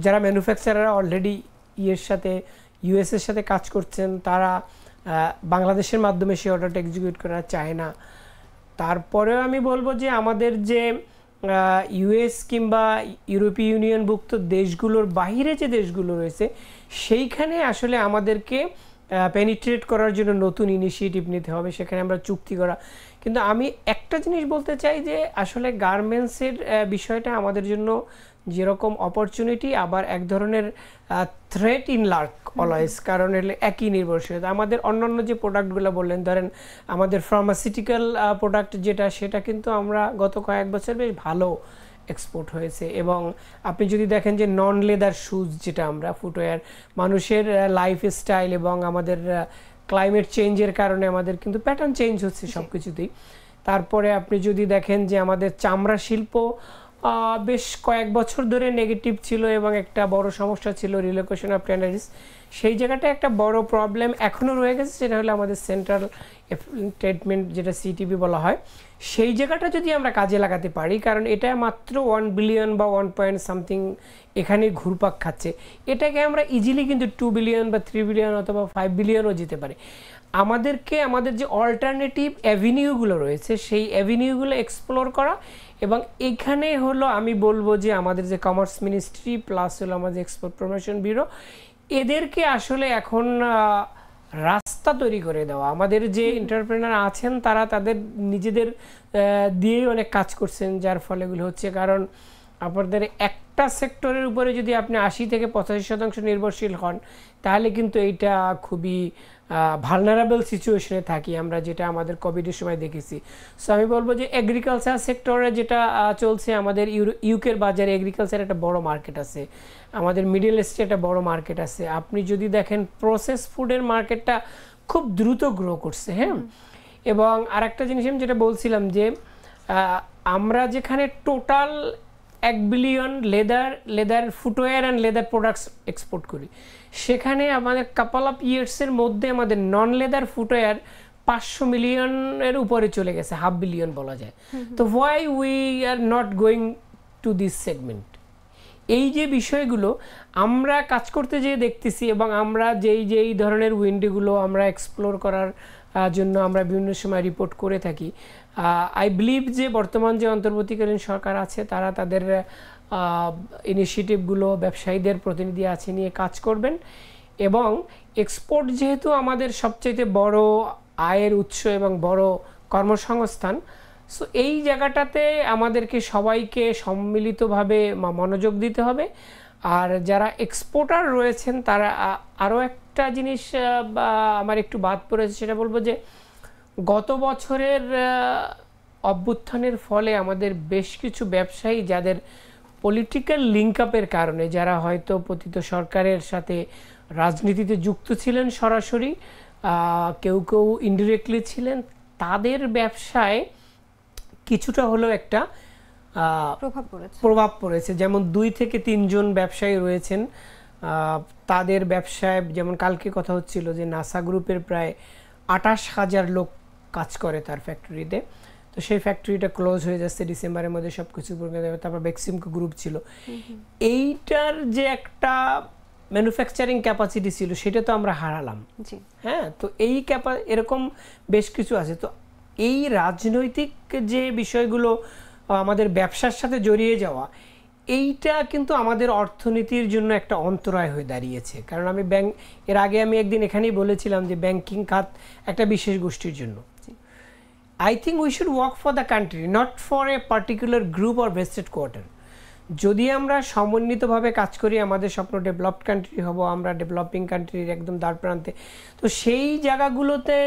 যারা ম্যানুফ্যাকচারাররা অলরেডি ইউএসের সাথে কাজ করছেন, তারা বাংলাদেশের মাধ্যমে সেই অর্ডারটা এক্সিকিউট করা চায় না। তারপরেও আমি বলবো যে আমাদের যে ইউএস কিংবা ইউরোপীয় ইউনিয়নভুক্ত দেশগুলোর বাইরে যে দেশগুলো রয়েছে, সেইখানে আসলে আমাদেরকে পেনিট্রেট করার জন্য নতুন ইনিশিয়েটিভ নিতে হবে, সেখানে আমরা চুক্তি করা। কিন্তু আমি একটা জিনিস বলতে চাই যে আসলে গার্মেন্টসের বিষয়টা আমাদের জন্য যেরকম অপরচুনিটি, আবার এক ধরনের থ্রেট ইন লার্ক অলওয়েজ, কারণ একই নির্ভরশীলতা। আমাদের অন্যান্য যে প্রোডাক্টগুলো বললেন, ধরেন আমাদের ফার্মাসিউটিক্যাল প্রোডাক্ট যেটা, সেটা কিন্তু আমরা গত কয়েক বছর বেশ ভালো এক্সপোর্ট হয়েছে। এবং আপনি যদি দেখেন যে নন লেদার শুজ, যেটা আমরা ফুটওয়্যার, মানুষের লাইফস্টাইল এবং আমাদের ক্লাইমেট চেঞ্জের কারণে আমাদের কিন্তু প্যাটার্ন চেঞ্জ হচ্ছে সব কিছুতেই। তারপরে আপনি যদি দেখেন যে আমাদের চামড়া শিল্প বেশ কয়েক বছর ধরে নেগেটিভ ছিল এবং একটা বড় সমস্যা ছিল রিলোকেশন অফ ট্যানারিস, সেই জায়গাটা একটা বড় প্রবলেম এখনও রয়ে গেছে, সেটা হলো আমাদের সেন্ট্রাল ট্রিটমেন্ট, যেটা সিটিবি বলা হয়। সেই জায়গাটা যদি আমরা কাজে লাগাতে পারি, কারণ এটা মাত্র 1 বিলিয়ন বা 1 পয়েন্ট সামথিং এখানে ঘুরপাক খাচ্ছে, এটাকে আমরা ইজিলি কিন্তু 2 বিলিয়ন বা 3 বিলিয়ন অথবা 5 বিলিয়নও যেতে পারে। আমাদেরকে আমাদের যে অল্টারনেটিভ অ্যাভিনিউগুলো রয়েছে, সেই অ্যাভিনিউগুলো এক্সপ্লোর করা, এবং এখানে হলো আমি বলবো যে আমাদের যে কমার্স মিনিস্ট্রি প্লাস হলো আমাদের এক্সপোর্ট প্রমোশন ব্যুরো, এদেরকে আসলে এখন রাস্তা তৈরি করে দেওয়া। আমাদের যে এন্টারপ্রেনার আছেন, তারা তাদের নিজেদের দিয়েই অনেক কাজ করছেন, যার ফলে এগুলো হচ্ছে। কারণ আপনাদের একটা সেক্টরের উপরে যদি আপনি 80 থেকে 85% নির্ভরশীল হন, তাহলে কিন্তু এইটা খুবই ভালনারেবল সিচুয়েশনে থাকি আমরা, যেটা আমাদের কোভিডের সময় দেখেছি। সো আমি বলবো যে এগ্রিকালচার সেক্টরে যেটা চলছে, আমাদের ইউকের বাজারে এগ্রিকালচার একটা বড় মার্কেট আছে, আমাদের মিডল ইস্টে একটা বড় মার্কেট আছে। আপনি যদি দেখেন প্রসেস ফুডের মার্কেটটা খুব দ্রুত গ্রো করছে। হ্যাঁ, এবং আরেকটা জিনিস আমি যেটা বলছিলাম যে আমরা যেখানে total 1 billion leather footwear and leather products export করি, সেখানে আমাদের কাপল অফ ইয়ার্সের মধ্যে আমাদের নন লেদার ফুটওয়্যার 500 মিলিয়নের উপরে চলে গেছে, 500 বিলিয়ন বলা যায়। তো why we are not going to this segment? এই যে বিষয়গুলো আমরা কাজ করতে যেয়ে দেখতেছি, এবং আমরা যেই ধরনের উইন্ডোগুলো আমরা এক্সপ্লোর করার জন্য আমরা বিভিন্ন সময় রিপোর্ট করে থাকি, আই বিলিভ যে বর্তমান যে অন্তর্বর্তীকালীন সরকার আছে তারা তাদের ইনিশিয়েটিভগুলো ব্যবসায়ীদের প্রতিনিধি আছে নিয়ে কাজ করবেন। এবং এক্সপোর্ট যেহেতু আমাদের সবচেয়ে বড় আয়ের উৎস এবং বড় কর্মসংস্থান, সো এই জায়গাটাতে আমাদেরকে সবাইকে সম্মিলিতভাবে মনোযোগ দিতে হবে। আর যারা এক্সপোর্টার রয়েছেন তারা আরও একটা জিনিস আমার একটু বাদ পড়েছে, সেটা বলবো যে গত বছরের অভ্যুত্থানের ফলে আমাদের বেশ কিছু ব্যবসায়ী যাদের পলিটিক্যাল লিঙ্ক আপের কারণে, যারা হয়তো পতিত সরকারের সাথে রাজনীতিতে যুক্ত ছিলেন সরাসরি, কেউ কেউ ইনডিরেক্টলি ছিলেন, তাদের ব্যবসায় কিছুটা হলেও একটা প্রভাব পড়েছে। যেমন 2 থেকে 3 জন ব্যবসায়ী রয়েছেন, তাদের ব্যবসায়, যেমন কালকে কথা হচ্ছিল যে নাসা গ্রুপের প্রায় 28,000 লোক কাজ করে তার ফ্যাক্টরিতে, তো সেই ফ্যাক্টরিটা ক্লোজ হয়ে যাচ্ছে ডিসেম্বরের মধ্যে, সব কিছু। তারপর বেক্সিমকো গ্রুপ ছিল, এইটার যে একটা ম্যানুফ্যাকচারিং ক্যাপাসিটি ছিল সেটা তো আমরা হারালাম। হ্যাঁ, তো এরকম বেশ কিছু আছে। তো এই রাজনৈতিক যে বিষয়গুলো আমাদের ব্যবসার সাথে জড়িয়ে যাওয়া, এইটা কিন্তু আমাদের অর্থনীতির জন্য একটা অন্তরায় হয়ে দাঁড়িয়েছে। কারণ এর আগে আমি একদিন এখানেই বলেছিলাম যে ব্যাংকিং খাত একটা বিশেষ গোষ্ঠীর জন্য। I think we should work for the country, not for a particular group or vested quarter. যদি আমরা সমন্বিতভাবে কাজ করি, আমাদের স্বপ্ন ডেভেলপড কান্ট্রি হব, আমরা ডেভেলপিং কান্ট্রির একদম দ্বার প্রান্তে, তো সেই জায়গাগুলোতে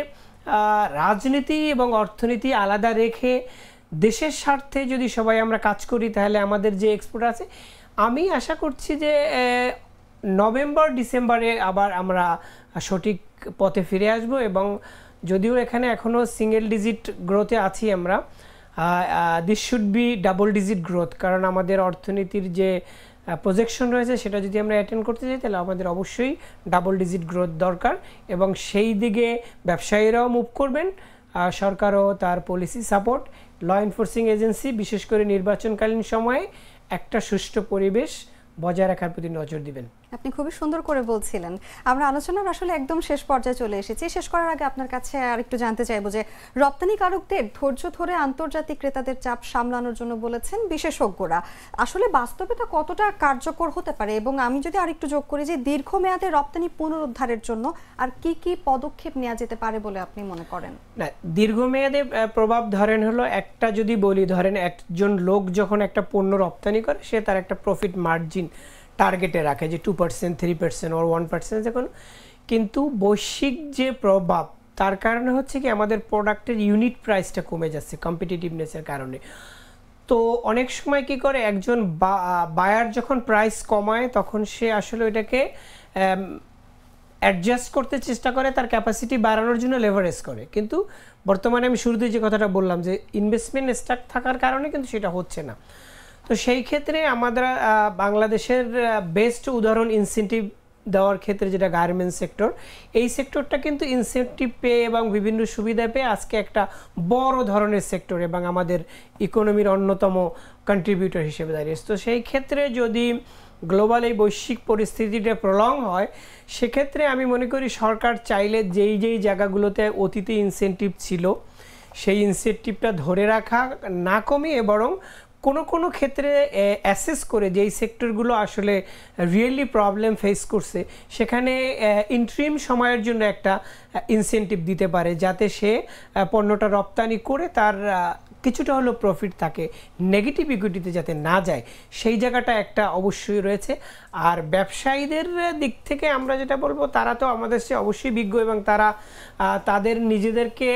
রাজনীতি এবং অর্থনীতি আলাদা রেখে দেশের স্বার্থে যদি সবাই আমরা কাজ করি, তাহলে আমাদের যে এক্সপোর্ট আছে, আমি আশা করছি যে নভেম্বর ডিসেম্বরে আবার আমরা সঠিক পথে ফিরে আসব। এবং যদিও এখানে এখনও সিঙ্গেল ডিজিট গ্রোথে আছি আমরা, this should be double digit growth, কারণ আমাদের অর্থনীতির যে প্রজেকশন রয়েছে সেটা যদি আমরা অ্যাটেন্ড করতে চাই তাহলে আমাদের অবশ্যই ডাবল ডিজিট গ্রোথ দরকার। এবং সেই দিকে ব্যবসায়ীরাও মুভ করবেন, সরকারও তার policy support, law enforcing agency বিশেষ করে নির্বাচনকালীন সময়ে একটা সুষ্ঠু পরিবেশ বজায় রাখার প্রতি নজর দিবেন। আপনি খুবই সুন্দর করে বলছিলেন। আমরা আলোচনার আসলে একদম শেষ পর্যায়ে চলে এসেছি। শেষ করার আগে আপনার কাছে আর একটু জানতে চাইবো যে রপ্তানিকারকদের ধৈর্য ধরে আন্তর্জাতিক ক্রেতাদের চাপ সামলানোর জন্য বলেছেন বিশেষজ্ঞরা, আসলে বাস্তবে তা কতটা কার্যকর হতে পারে? এবং আমি যদি আরেকটু যোগ করি যে দীর্ঘমেয়াদে রপ্তানি পুনরুদ্ধারের জন্য আর কি কি পদক্ষেপ নেওয়া যেতে পারে বলে আপনি মনে করেন? না, দীর্ঘমেয়াদে প্রভাব ধরেন হলো একটা, যদি বলি ধরেন একজন লোক যখন একটা পণ্য রপ্তানি করে, সে তার একটা প্রফিট মার্জিন টার্গেটে রাখে যে 2%, 3% or 1% যখন, কিন্তু বৈশ্বিক যে প্রভাব তার কারণে হচ্ছে কি আমাদের প্রোডাক্টের ইউনিট প্রাইসটা কমে যাচ্ছে কম্পিটিটিভনেসের কারণে। তো অনেক সময় কি করে, একজন বায়ার যখন প্রাইস কমায় তখন সে আসলে ওইটাকে অ্যাডজাস্ট করতে চেষ্টা করে, তার ক্যাপাসিটি বাড়ানোর জন্য লেভারেজ করে। কিন্তু বর্তমানে আমি শুরুতেই যে কথাটা বললাম যে ইনভেস্টমেন্ট স্টাক থাকার কারণে কিন্তু সেটা হচ্ছে না। তো সেই ক্ষেত্রে আমাদের বাংলাদেশের বেস্ট উদাহরণ ইনসেন্টিভ দেওয়ার ক্ষেত্রে, যেটা গার্মেন্টস সেক্টর, এই সেক্টরটা কিন্তু ইনসেন্টিভ পেয়ে এবং বিভিন্ন সুবিধা পেয়ে আজকে একটা বড় ধরনের সেক্টর এবং আমাদের ইকোনমির অন্যতম কন্ট্রিবিউটর হিসেবে দাঁড়িয়েছে। তো সেই ক্ষেত্রে যদি গ্লোবাল এই বৈশ্বিক পরিস্থিতিটা প্রলং হয়, সেক্ষেত্রে আমি মনে করি সরকার চাইলে যেই জায়গাগুলোতে অতীতে ইনসেন্টিভ ছিল সেই ইনসেন্টিভটা ধরে রাখা, না কমিয়ে বরং কোনো ক্ষেত্রে অ্যাসেস করে যেই সেক্টরগুলো আসলে রিয়েলি প্রবলেম ফেস করছে সেখানে ইন্ট্রিম সময়ের জন্য একটা ইনসেন্টিভ দিতে পারে, যাতে সে পণ্যটা রপ্তানি করে তার কিছুটা হলেও প্রফিট থাকে, নেগেটিভ ইকুইটিতে যাতে না যায়, সেই জায়গাটা একটা অবশ্যই রয়েছে। আর ব্যবসায়ীদের দিক থেকে আমরা যেটা বলবো, তারা তো আমাদের চেয়ে অবশ্যই বিজ্ঞ এবং তারা তাদের নিজেদেরকে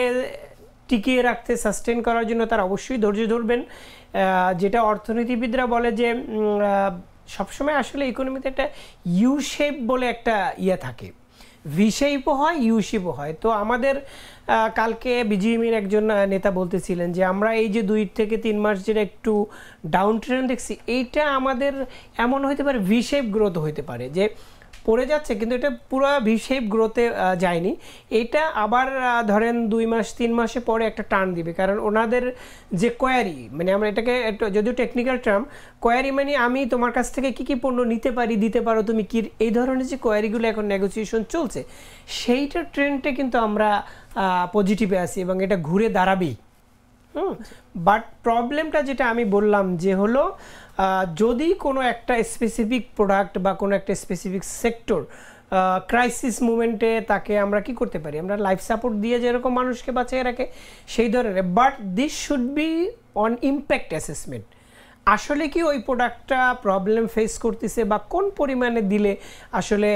টিকিয়ে রাখতে, সাস্টেন করার জন্য তারা অবশ্যই ধৈর্য ধরবেন। যেটা অর্থনীতিবিদরা বলে যে সবসময় আসলে ইকোনমিতে একটা ইউ শেপ বলে একটা থাকে, ভি শেপও হয়, ইউ শেপও হয়। তো আমাদের কালকে বিজিএমইর একজন নেতা বলতেছিলেন যে আমরা এই যে 2 থেকে 3 মাস যেটা একটু ডাউন ট্রেন্ড দেখছি, এইটা আমাদের এমন হইতে পারে ভি শেপ গ্রোথ হইতে পারে, যে পড়ে যাচ্ছে কিন্তু এটা পুরো ভি শেপ গ্রোথে যায়নি। এটা আবার ধরেন 2 মাস 3 মাসে পরে একটা টার্ন দিবে, কারণ ওনাদের যে কোয়ারি, মানে আমরা এটাকে যদিও টেকনিক্যাল টার্ম, কোয়ারি মানে আমি তোমার কাছ থেকে কি কি পণ্য নিতে পারি, দিতে পারো তুমি কি, এই ধরনের যে কোয়ারিগুলো এখন নেগোসিয়েশন চলছে, সেইটার ট্রেন্ডে কিন্তু আমরা পজিটিভে আছি এবং এটা ঘুরে দাঁড়াবেই। বাট প্রবলেমটা যেটা আমি বললাম যে হলো, যদি কোনো একটা স্পেসিফিক প্রোডাক্ট বা কোনো একটা স্পেসিফিক সেক্টর ক্রাইসিস মুমেন্টে তাকে আমরা কি করতে পারি, আমরা লাইফ সাপোর্ট দিয়ে যেরকম মানুষকে বাঁচিয়ে রাখে সেই ধরনের, but this should be on impact assessment. আসলে কি ওই প্রোডাক্টটা প্রবলেম ফেস করতেছে বা কোন পরিমাণে দিলে আসলে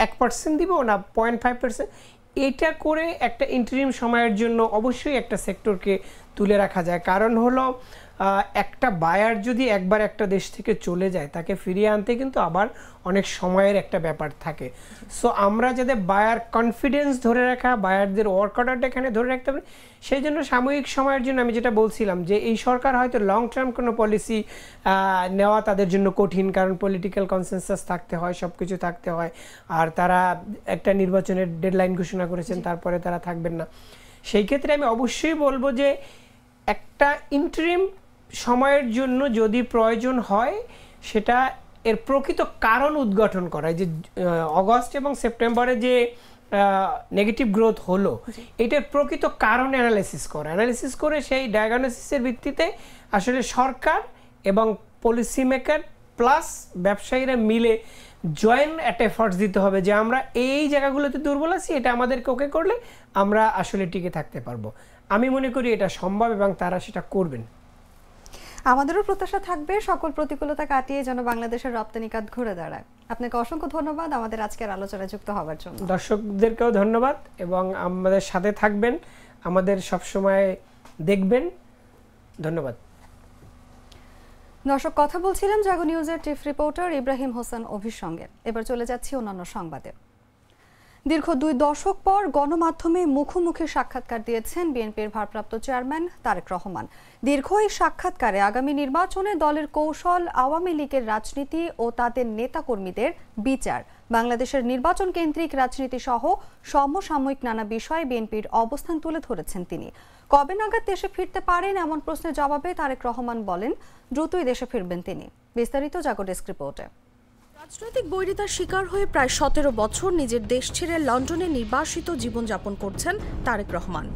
1% দিব না 0.5%, এটা করে একটা ইন্টারিম সময়ের জন্য অবশ্যই একটা সেক্টরকে তুলে রাখা যায়। কারণ হলো একটা বায়ার যদি একবার একটা দেশ থেকে চলে যায়, তাকে ফিরিয়ে আনতে কিন্তু আবার অনেক সময়ের একটা ব্যাপার থাকে। সো আমরা যাতে বায়ার কনফিডেন্স ধরে রাখা, বায়ারদের ওয়ার্ক অর্ডারটা এখানে ধরে রাখতে পারি, সেই জন্য সাময়িক সময়ের জন্য আমি যেটা বলছিলাম যে এই সরকার হয়তো লং টার্ম কোনো পলিসি নেওয়া তাদের জন্য কঠিন, কারণ পলিটিক্যাল কনসেনসাস থাকতে হয়, সব কিছু থাকতে হয়, আর তারা একটা নির্বাচনের ডেডলাইন ঘোষণা করেছেন, তারপরে তারা থাকবেন না। সেই ক্ষেত্রে আমি অবশ্যই বলবো যে একটা ইন্টারিম সময়ের জন্য যদি প্রয়োজন হয়, সেটা এর প্রকৃত কারণ উদ্ঘাটন করা, যে অগস্ট এবং সেপ্টেম্বরে যে নেগেটিভ গ্রোথ হলো, এটার প্রকৃত কারণ অ্যানালিসিস করে সেই ডায়াগনোসিসের ভিত্তিতে আসলে সরকার এবং পলিসি মেকার প্লাস ব্যবসায়ীরা মিলে জয়েন্ট একটা এফর্টস দিতে হবে যে আমরা এই জায়গাগুলোতে দুর্বল আছি, এটা আমাদেরকে ওকে করলে আমরা আসলে টিকে থাকতে পারবো। আমি মনে করি এটা সম্ভব এবং তারা সেটা করবেন। আমাদেরও প্রত্যাশা থাকবে সকল প্রতিকূলতা কাটিয়ে যেন বাংলাদেশের রপ্তানি খাত ঘুরে দাঁড়ায়। আপনাকে অসংখ্য ধন্যবাদ আমাদের আজকের আলোচনায় যুক্ত হওয়ার জন্য। দর্শকদেরকেও ধন্যবাদ এবং আমাদের সাথে থাকবেন, আমাদের সবসময় দেখবেন। ধন্যবাদ। দর্শক, কথা বলছিলাম জাগো নিউজের চিফ রিপোর্টার ইব্রাহিম হোসেন অভির সঙ্গে। এবার চলে যাচ্ছি অন্যান্য সংবাদে। দীর্ঘ 2 দশক পর গণমাধ্যমে মুখোমুখি সাক্ষাৎকার দিয়েছেন বিএনপির ভারপ্রাপ্ত চেয়ারম্যান তারেক রহমান। দীর্ঘ এই সাক্ষাৎকারে আগামী নির্বাচনে দলের কৌশল, আওয়ামী লীগের রাজনীতি ও তাদের নেতাকর্মীদের বিচার, বাংলাদেশের নির্বাচন কেন্দ্রিক রাজনীতি সহ সমসাময়িক নানা বিষয়ে বিএনপির অবস্থান তুলে ধরেছেন তিনি। কবে নাগাদ দেশে ফিরতে পারেন এমন প্রশ্নের জবাবে তারেক রহমান বলেন, দ্রুতই দেশে ফিরবেন তিনি। বিস্তারিত জাগো ডেস্ক রিপোর্টে। রাজনৈতিক বৈরিতার শিকার হয়ে প্রায় 17 বছর নিজের দেশ ছেড়ে লন্ডনে নির্বাসিত জীবনযাপন করছেন তারেক রহমান।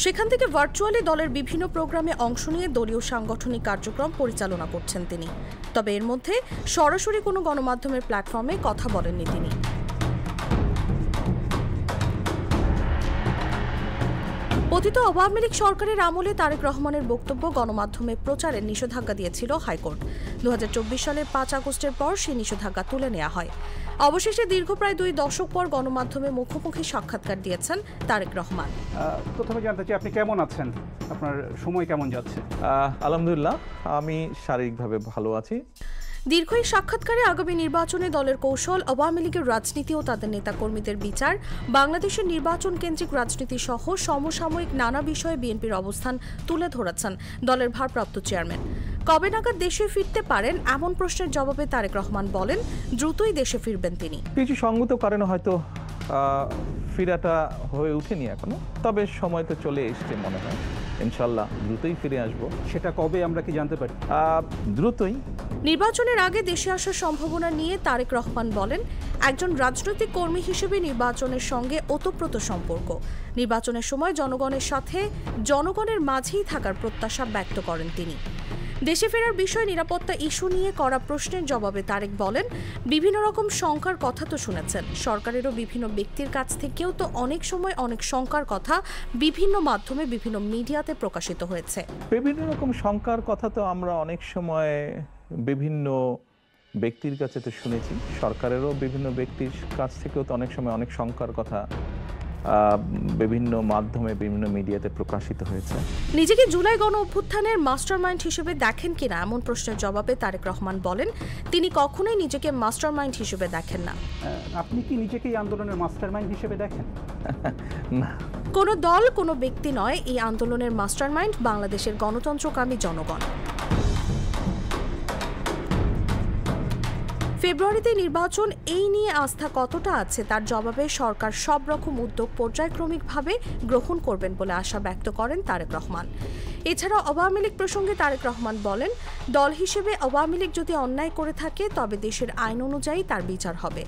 সেখান থেকে ভার্চুয়ালি দলের বিভিন্ন প্রোগ্রামে অংশ নিয়ে দলীয় সাংগঠনিক কার্যক্রম পরিচালনা করছেন তিনি। তবে এর মধ্যে সরাসরি কোনো গণমাধ্যমের প্ল্যাটফর্মে কথা বলেননি তিনি। পতিত আওয়ামী লীগ সরকারের আমলে তারেক রহমানের বক্তব্য গণমাধ্যমে প্রচারের নিষেধাজ্ঞা দিয়েছিল হাইকোর্ট। 2024 সালের 5 আগস্টের পর সেই নিষেধাজ্ঞা তুলে নেওয়া হয়। অবশেষে দীর্ঘ প্রায় 2 দশক পর গণমাধ্যমে মুখোমুখি সাক্ষাৎকার দিয়েছেন তারেক রহমান। প্রথমে জানতে চাই আপনি কেমন আছেন, আপনার সময় কেমন যাচ্ছে? আলহামদুলিল্লাহ, আমি শারীরিকভাবে ভালো আছি। দীর্ঘ এই সাক্ষাৎকারে আগামী নির্বাচনে দলের কৌশল, আওয়ামী লীগের রাজনীতি ও তাদের নেতাকর্মীদের বিচার, বাংলাদেশের নির্বাচন কেন্দ্রিক রাজনীতি সহ সমসাময়িক নানা বিষয়ে বিএনপির অবস্থান তুলে ধরেছেন দলের ভারপ্রাপ্ত চেয়ারম্যান। কবে নাগাদ দেশে ফিরতে পারেন এমন প্রশ্নের জবাবে তারেক রহমান বলেন, দ্রুতই দেশে ফিরবেন তিনি। কিছু সঙ্গত কারণে হয়তো ফিরাটা হয়ে ওঠেনি এখনো, তবে সময় তো চলে এসছে মনে হয়। ইনশাল্লাহ দ্রুতই ফিরে আসবো। সেটা কবে আমরা কি জানতে পারি? দ্রুতই। নির্বাচনের আগে দেশে আসার সম্ভাবনা নিয়ে তারেক রহমান বলেন, একজন রাজনৈতিক কর্মী হিসেবে নির্বাচনের সঙ্গে ওতপ্রোত সম্পর্ক। নির্বাচনের সময় জনগণের সাথে জনগণের মাঝেই থাকার প্রত্যাশা ব্যক্ত করেন তিনি। দেশে ফেরার বিষয়ে নিরাপত্তা ইস্যু নিয়ে করা প্রশ্নের জবাবে তারেক বলেন, বিভিন্ন রকম শঙ্কার কথা তো শুনেছেন, সরকারেরও বিভিন্ন ব্যক্তির কাছ থেকেও তো অনেক সময় অনেক শঙ্কার কথা বিভিন্ন মাধ্যমে বিভিন্ন মিডিয়াতে প্রকাশিত হয়েছে। বিভিন্ন রকম শঙ্কার কথা তো আমরা অনেক সময় বিভিন্ন ব্যক্তির কাছে তো শুনেছি, সরকারেরও বিভিন্ন ব্যক্তির কাছ থেকেও তো অনেক সময় অনেক শঙ্কার কথা বিভিন্ন মাধ্যমে বিভিন্ন মিডিয়াতে প্রকাশিত হয়েছে। নিজেকে জুলাই গণ অভ্যুত্থানের মাস্টারমাইন্ড হিসেবে দেখেন কিনা এমন প্রশ্নের জবাবে তারেক রহমান বলেন, তিনি কখনোই নিজেকে মাস্টারমাইন্ড হিসেবে দেখেন না। আপনি কি নিজেকে এই আন্দোলনের মাস্টারমাইন্ড হিসেবে দেখেন? না, কোনো দল কোনো ব্যক্তি নয়, এই আন্দোলনের মাস্টারমাইন্ড বাংলাদেশের গণতন্ত্রকামী জনগণ। ফেব্রুয়ারিতে নির্বাচন, এই নিয়ে আস্থা কতটা আছে তার জবাবে সরকার সব রকম উদ্যোগ পর্যায়ক্রমিকভাবে গ্রহণ করবেন বলে আশা ব্যক্ত করেন তারেক রহমান। এছাড়া আওয়ামী লীগ প্রসঙ্গে তারেক রহমান বলেন, দল হিসেবে আওয়ামী লীগ যদি অন্যায় করে থাকে তবে দেশের আইন অনুযায়ী তার বিচার হবে,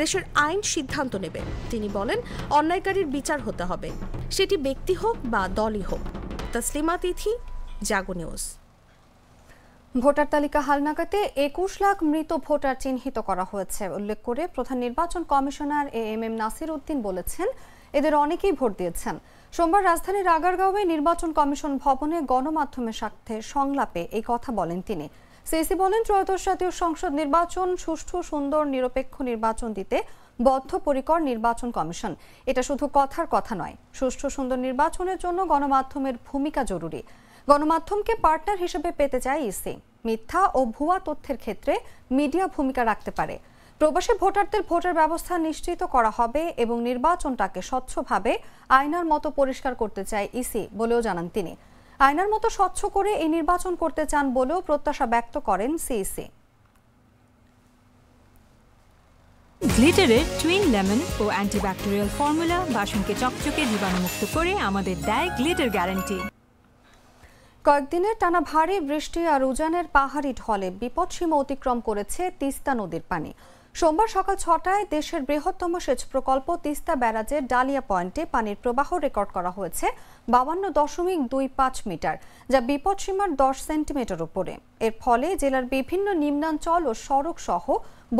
দেশের আইন সিদ্ধান্ত নেবে। তিনি বলেন, অন্যায়কারীর বিচার হতে হবে, সেটি ব্যক্তি হোক বা দলই হোক। তসলিমা তিথি, জাগো নিউজ। ভোটার তালিকা হালনাগাদে 21 লাখ মৃত ভোটার চিহ্নিত করা হয়েছে উল্লেখ করে প্রধান নির্বাচন কমিশনার এএমএম নাসির উদ্দিন বলেছেন, এদের অনেকেই ভোট দিয়েছেন। সোমবার রাজধানীর আগারগাঁওয়ে নির্বাচন কমিশন ভবনে গণমাধ্যমের সাথে সংলাপে এই কথা বলেন তিনি। সিইসি বলেন, ত্রয়োদশ জাতীয় সংসদ নির্বাচন সুষ্ঠু, সুন্দর, নিরপেক্ষ নির্বাচন দিতে বদ্ধপরিকর নির্বাচন কমিশন। এটা শুধু কথার কথা নয়, সুষ্ঠু সুন্দর নির্বাচনের জন্য গণমাধ্যমের ভূমিকা জরুরি। গণমাধ্যমকে পার্টনার হিসেবে পেতে চায় ইসি। মিথ্যা ও ভুয়া তথ্যের ক্ষেত্রে মিডিয়া ভূমিকা রাখতে পারে। প্রবাসী ভোটারদের ভোটের ব্যবস্থা নিশ্চিত করা হবে এবং নির্বাচনটাকে স্বচ্ছভাবে আয়নার মতো পরিষ্কার করতে চায় ইসি বলেও জানান তিনি। আয়নার মতো স্বচ্ছ করে এই নির্বাচন করতে চান বলেও প্রত্যাশা ব্যক্ত করেন সিইসি। গ্লিটারের টুইন লেমন ও অ্যান্টিব্যাকটেরিয়াল ফর্মুলা বাসনকে চকচকে জীবাণুমুক্ত করে আমাদের দেয় গ্লিটার গ্যারান্টি। কয়েকদিনের টানা ভারী বৃষ্টি আর উজানের পাহাড়ি ঢলে বিপদসীমা অতিক্রম করেছে তিস্তা নদীর পানি। সোমবার সকাল 6টায় দেশের বৃহত্তম সেচ প্রকল্প তিস্তা ব্যারাজের ডালিয়া পয়েন্টে পানির প্রবাহ রেকর্ড করা হয়েছে 52.25 মিটার, যা বিপদসীমার 10 সেন্টিমিটার উপরে। এর ফলে জেলার বিভিন্ন নিম্নাঞ্চল ও সড়ক সহ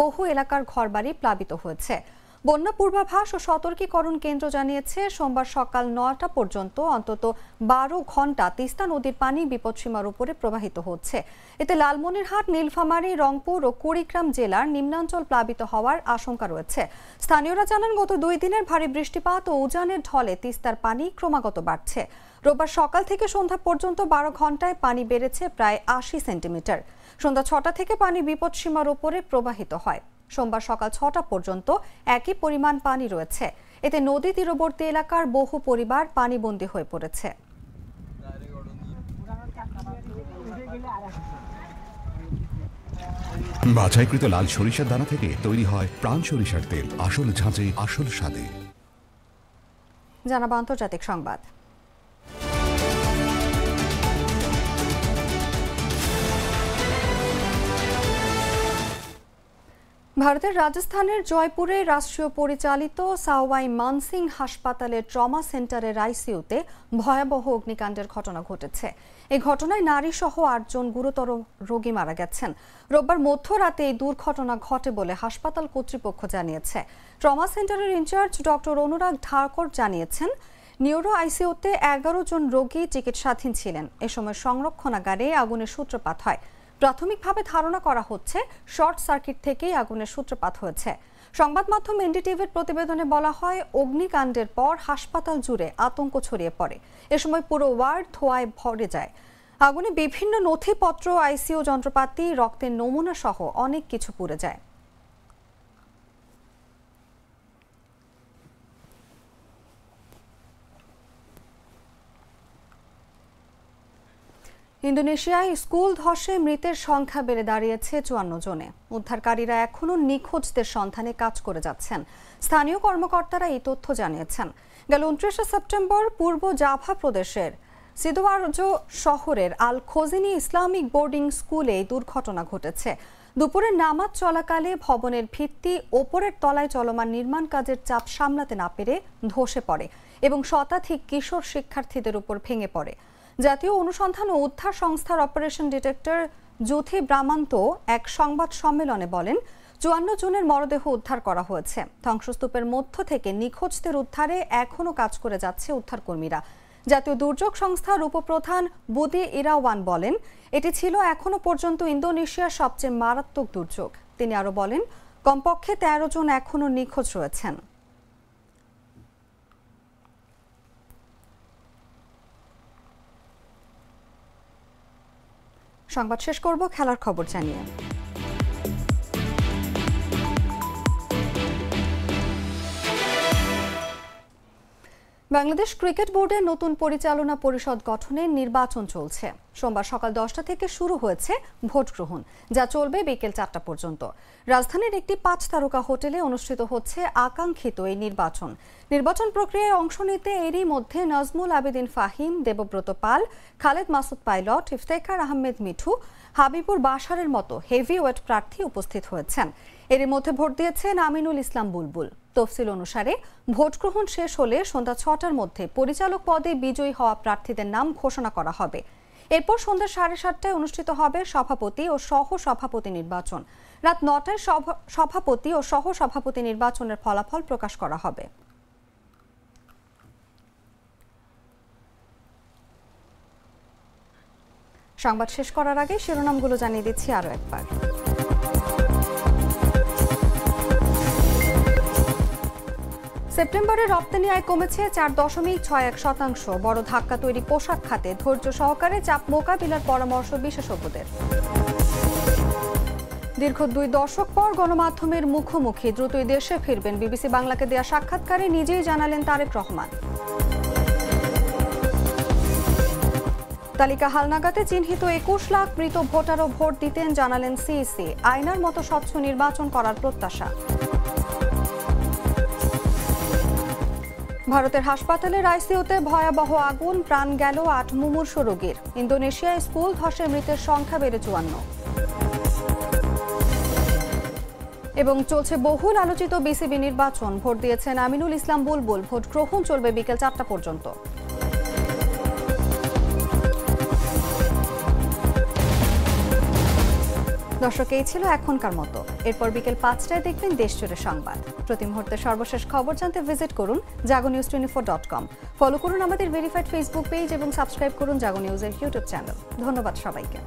বহু এলাকার ঘরবাড়ি প্লাবিত হয়েছে। বন্যা পূর্বাভাস ও সতর্কীকরণ কেন্দ্র জানিয়েছে, সোমবার সকাল 9টা পর্যন্ত অন্তত 12 ঘন্টা তিস্তা নদীর পানি বিপদসীমার উপরে প্রবাহিত হচ্ছে। এতে লালমনিরহাট, নীলফামারী, রংপুর ও কুড়িগ্রাম জেলার নিম্নাঞ্চল প্লাবিত হওয়ার আশঙ্কা রয়েছে। স্থানীয়রা জানান, গত 2 দিনের ভারী বৃষ্টিপাত ও উজানের ঢলে তিস্তার পানি ক্রমাগত বাড়ছে। রোববার সকাল থেকে সন্ধ্যা পর্যন্ত 12 ঘন্টায় পানি বেড়েছে প্রায় 80 সেন্টিমিটার। সন্ধ্যা 6টা থেকে পানি বিপদসীমার উপরে প্রবাহিত হয়। সোমবার সকাল 6টা পর্যন্ত একই পরিমাণ পানি রয়েছে। এতে নদী তীরবর্তী এলাকার বহু পরিবার পানিবন্দী হয়ে পড়েছে। বাছাইকৃত লাল সরিষার দানা থেকে তৈরি হয় প্রাণ সরিষার তেল, আসল ঝাঁঝে, আসল স্বাদে। জানাবো আন্তর্জাতিক সংবাদ। ভারতের রাজস্থানের জয়পুরে রাষ্ট্রীয় পরিচালিত সাওয়াই মানসিং হাসপাতালের ট্রমা সেন্টারের আইসিইউতে ভয়াবহ অগ্নিকাণ্ডের ঘটনা ঘটেছে। এই ঘটনায় নারী সহ 8 জন গুরুতর রোগী মারা গেছেন। রোববার মধ্যরাতে এই দুর্ঘটনা ঘটে বলে হাসপাতাল কর্তৃপক্ষ জানিয়েছে। ট্রমা সেন্টারের ইনচার্জ ডক্টর অনুরাগ ঢাকর জানিয়েছেন, নিউরো আইসিইউতে 11 জন রোগী চিকিৎসাধীন ছিলেন। এ সময় সংরক্ষণাগারে আগুনের সূত্রপাত হয়। প্রাথমিকভাবে ধারণা করা হচ্ছে শর্ট সার্কিট থেকেই আগুনের সূত্রপাত হয়েছে। সংবাদ মাধ্যম এনডিটিভির প্রতিবেদনে বলা হয়, অগ্নিকাণ্ডের পর হাসপাতাল জুড়ে আতঙ্ক ছড়িয়ে পড়ে। এ সময় পুরো ওয়ার্ড ধোঁয়ায় ভরে যায়। আগুনে বিভিন্ন নথিপত্র, আইসিইউ যন্ত্রপাতি, রক্তের নমুনা সহ অনেক কিছু পুড়ে যায়। ইন্দোনেশিয়ায় স্কুল ধসে মৃতের সংখ্যা বেড়ে দাঁড়িয়েছে 54 জনে। উদ্ধারকারীরা এখনও নিখোঁজদের সন্ধানে কাজ করে যাচ্ছেন। স্থানীয় কর্মকর্তারা এই তথ্য জানিয়েছেন। গেল 29 সেপ্টেম্বর পূর্ব জাভা প্রদেশের সিদোয়ারজো শহরের আল খোজিনি ইসলামিক বোর্ডিং স্কুলে এই দুর্ঘটনা ঘটেছে। দুপুরে নামাজ চলাকালে ভবনের ভিত্তি ওপরের তলায় চলমান নির্মাণ কাজের চাপ সামলাতে না পেরে ধসে পড়ে এবং শতাধিক কিশোর শিক্ষার্থীদের উপর ভেঙে পড়ে। জাতীয় অনুসন্ধান ও উদ্ধার সংস্থার অপারেশন ডিরেক্টর জ্যোথি ব্রামান্ত এক সংবাদ সম্মেলনে বলেন, 54 জনের মরদেহ উদ্ধার করা হয়েছে। ধ্বংসস্তূপের মধ্য থেকে নিখোঁজদের উদ্ধারে এখনও কাজ করে যাচ্ছে উদ্ধারকর্মীরা। জাতীয় দুর্যোগ সংস্থার উপপ্রধান বুদি ইরাওয়ান বলেন, এটি ছিল এখনো পর্যন্ত ইন্দোনেশিয়ার সবচেয়ে মারাত্মক দুর্যোগ। তিনি আরও বলেন, কমপক্ষে 13 জন এখনও নিখোঁজ রয়েছেন। সংবাদ শেষ করব খেলার খবর জানিয়ে। বাংলাদেশ ক্রিকেট বোর্ডের নতুন পরিচালনা পরিষদ গঠনের নির্বাচন চলছে। সোমবার সকাল 10টা থেকে শুরু হয়েছে ভোট গ্রহণ, যা চলবে বিকেল 4টা পর্যন্ত। রাজধানীর একটি 5 তারকা হোটেলে অনুষ্ঠিত হচ্ছে আকাঙ্ক্ষিত এই নির্বাচন প্রক্রিয়ায় অংশ নিতে এরই মধ্যে নজমুল আবেদিন ফাহিম, দেবব্রত পাল, খালেদ মাসুদ পাইলট, ইফতেখার আহমেদ মিঠু, হাবিবুর বাশারের মতো হেভিওয়েট প্রার্থী উপস্থিত হয়েছেন। এরই মধ্যে ভোট দিয়েছেন আমিনুল ইসলাম বুলবুল। তফসিল অনুসারে ভোট গ্রহণ শেষ হলে সন্ধ্যা 6টার মধ্যে পরিচালক পদে বিজয়ী হওয়া প্রার্থীদের নাম ঘোষণা করা হবে। এরপর সন্ধ্যা 7:30টায় অনুষ্ঠিত হবে সভাপতি ও সহ সভাপতি নির্বাচন। রাত 9টায় সভাপতি ও সহ সভাপতি নির্বাচনের ফলাফল প্রকাশ করা হবে। সংবাদ শেষ করার আগে শিরোনামগুলো জানিয়ে দিচ্ছি আরও একবার। সেপ্টেম্বরে রপ্তানি আয় কমেছে 4.61%। বড় ধাক্কা তৈরি পোশাক খাতে, ধৈর্য সহকারে চাপ মোকাবিলার পরামর্শ বিশেষজ্ঞদের। দীর্ঘ 2 দশক পর গণমাধ্যমের মুখোমুখি, দ্রুতই দেশে ফিরবেন। বিবিসি বাংলাকে দেয়া সাক্ষাৎকারে নিজেই জানালেন তারেক রহমান। তালিকা হালনাগাদে চিহ্নিত 21 লাখ মৃত ভোটারও ভোট দিতেন, জানালেন সিইসি। আয়নার মতো স্বচ্ছ নির্বাচন করার প্রত্যাশা। ভারতের হাসপাতালের আইসিইউতে ভয়াবহ আগুন, প্রাণ গেল 8 মুমূর্ষু রোগীর। ইন্দোনেশিয়ায় স্কুল ধসে মৃতের সংখ্যা বেড়ে 54। এবং চলছে বহুল আলোচিত বিসিবি নির্বাচন। ভোট দিয়েছেন আমিনুল ইসলাম বুলবুল। ভোট গ্রহণ চলবে বিকেল 4টা পর্যন্ত। দর্শক, এই ছিল এখনকার মতো। এরপর বিকেল 5টায় দেখবেন দেশজুড়ে সংবাদ। প্রতি মুহূর্তে সর্বশেষ খবর জানতে ভিজিট করুন jagonews24.com। ফলো করুন আমাদের ভেরিফাইড ফেসবুক পেজ এবং সাবস্ক্রাইব করুন জাগো নিউজের ইউটিউব চ্যানেল। ধন্যবাদ সবাইকে।